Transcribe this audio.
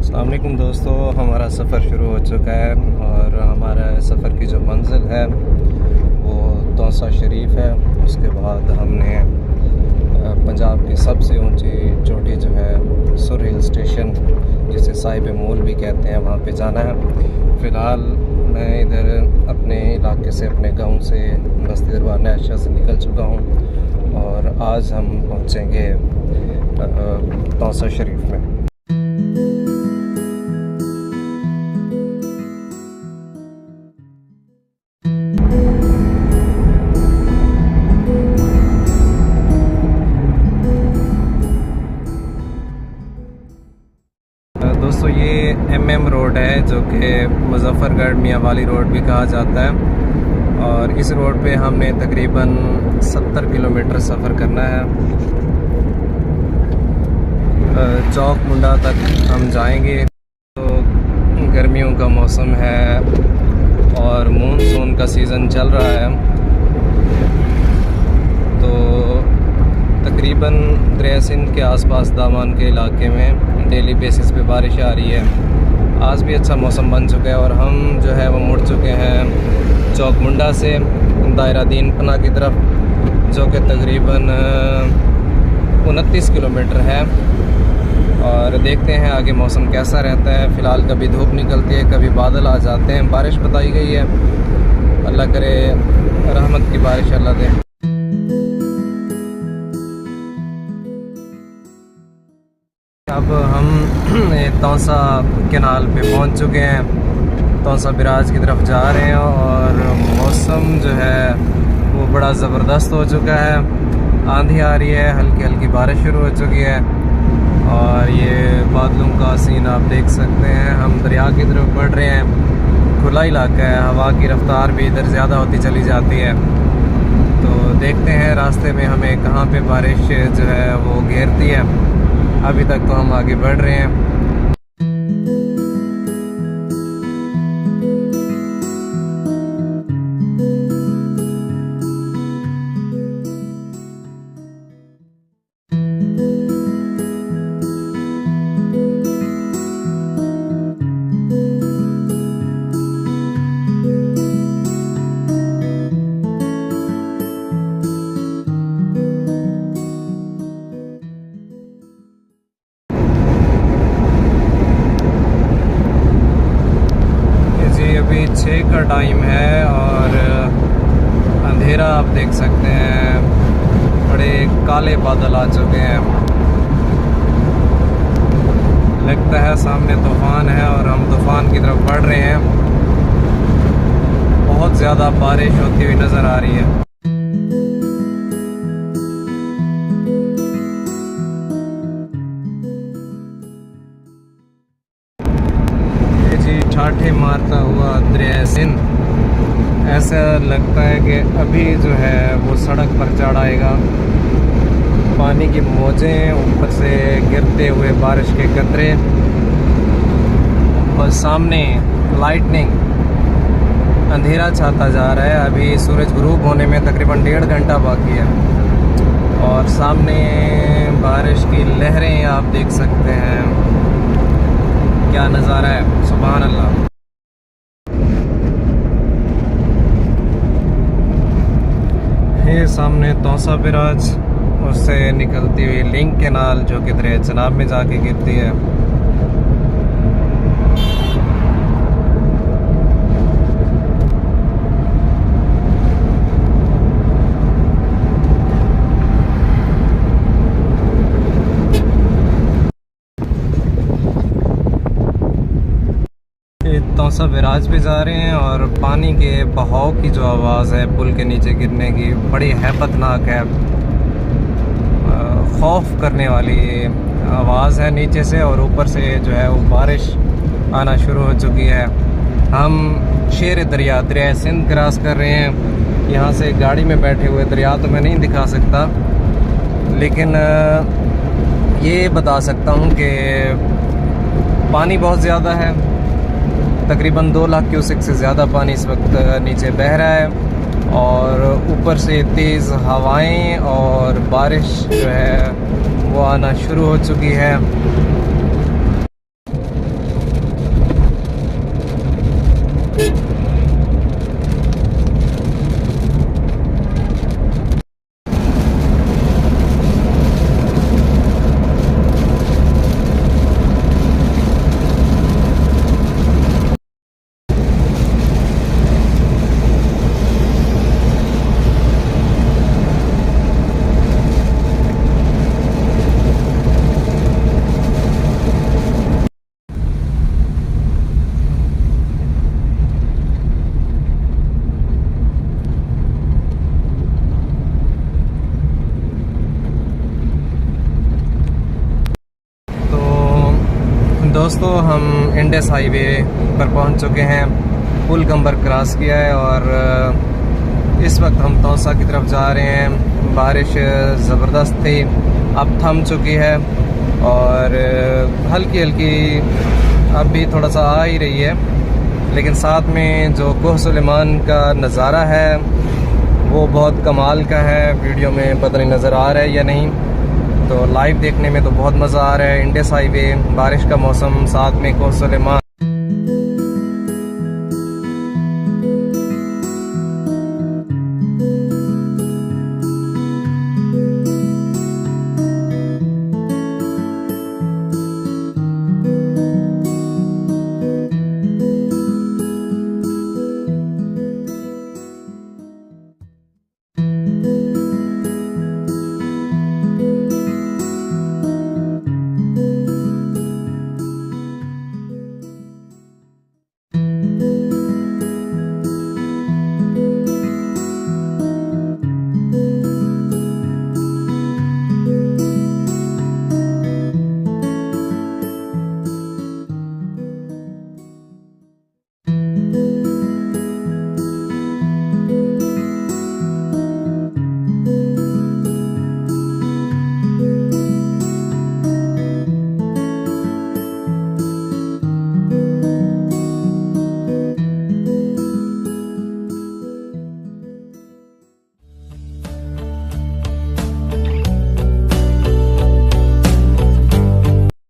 अस्सलाम वालेकुम दोस्तों, हमारा सफ़र शुरू हो चुका है और हमारा सफ़र की जो मंजिल है वो तौसा शरीफ है। उसके बाद हमने पंजाब की सबसे ऊंची चोटी जो है सुर हिल स्टेशन, जिसे साहिब मूल भी कहते हैं, वहाँ पे जाना है। फ़िलहाल मैं इधर अपने इलाके से, अपने गांव से, बस्ती दरबार नैशा से निकल चुका हूँ और आज हम पहुँचेंगे तौसा शरीफ में। दोस्तों ये MM रोड है, जो कि मुजफ्फरगढ़ मियाँ वाली रोड भी कहा जाता है, और इस रोड पे हमने तकरीबन 70 किलोमीटर सफ़र करना है। चौक मुंडा तक हम जाएंगे। तो गर्मियों का मौसम है और मानसून का सीज़न चल रहा है, तो तकरीबन दरिया सिंध के आसपास दामान के इलाके में डेली बेसिस पे बारिश आ रही है। आज भी अच्छा मौसम बन चुका है और हम जो है वो मुड़ चुके हैं चौक मुंडा से दायरा दीन पना की तरफ, जो कि तकरीबन 29 किलोमीटर है। और देखते हैं आगे मौसम कैसा रहता है। फ़िलहाल कभी धूप निकलती है, कभी बादल आ जाते हैं। बारिश बताई गई है, अल्लाह करे रहमत की बारिश अल्लाह दे। अब हम तौसा केनाल पे पहुंच चुके हैं, तौसा बिराज की तरफ जा रहे हैं और मौसम जो है वो बड़ा ज़बरदस्त हो चुका है। आंधी आ रही है, हल्की हल्की बारिश शुरू हो चुकी है और ये बादलों का सीन आप देख सकते हैं। हम दरिया की तरफ बढ़ रहे हैं, खुला इलाका है, हवा की रफ्तार भी इधर ज़्यादा होती चली जाती है। तो देखते हैं रास्ते में हमें कहाँ पे बारिश जो है वो घेरती है। अभी तक तो हम आगे बढ़ रहे हैं। अभी 6 का टाइम है और अंधेरा आप देख सकते हैं, बड़े काले बादल आ चुके हैं। लगता है सामने तूफान है और हम तूफान की तरफ बढ़ रहे हैं। बहुत ज़्यादा बारिश होती हुई नज़र आ रही है। ठाठे मारता हुआ दरिया सिंध, ऐसा लगता है कि अभी जो है वो सड़क पर चढ़ आएगा। पानी की मौजें, ऊपर से गिरते हुए बारिश के कतरे और सामने लाइटनिंग, अंधेरा छाता जा रहा है। अभी सूरज गुरूब होने में तकरीबन 1.5 घंटा बाकी है और सामने बारिश की लहरें आप देख सकते हैं। क्या नज़ारा है, सुभान अल्लाह। ये सामने तौसा बिराज, उससे निकलती हुई लिंक केनाल जो कि दरिया चनाब में जाके गिरती है। तौसा बिराज पे जा रहे हैं और पानी के बहाव की जो आवाज़ है पुल के नीचे गिरने की, बड़ी हैबतनाक है, खौफ करने वाली आवाज़ है नीचे से, और ऊपर से जो है वो बारिश आना शुरू हो चुकी है। हम शेर दरिया सिंध क्रॉस कर रहे हैं। यहाँ से गाड़ी में बैठे हुए दरिया तो मैं नहीं दिखा सकता, लेकिन ये बता सकता हूँ कि पानी बहुत ज़्यादा है। तकरीबन 2 लाख क्यूसेक से ज़्यादा पानी इस वक्त नीचे बह रहा है और ऊपर से तेज़ हवाएं और बारिश जो है वो आना शुरू हो चुकी है। दोस्तों, हम इंडस हाईवे पर पहुंच चुके हैं। पुल गंबर क्रॉस किया है और इस वक्त हम तौसा की तरफ जा रहे हैं। बारिश ज़बरदस्त थी, अब थम चुकी है और हल्की हल्की अब भी थोड़ा सा आ ही रही है, लेकिन साथ में जो कोह सुलेमान का नज़ारा है वो बहुत कमाल का है। वीडियो में पता नहीं नज़र आ रहा है या नहीं, तो लाइव देखने में तो बहुत मज़ा आ रहा है। इंडस हाईवे, बारिश का मौसम, साथ में कोह सुलेमान।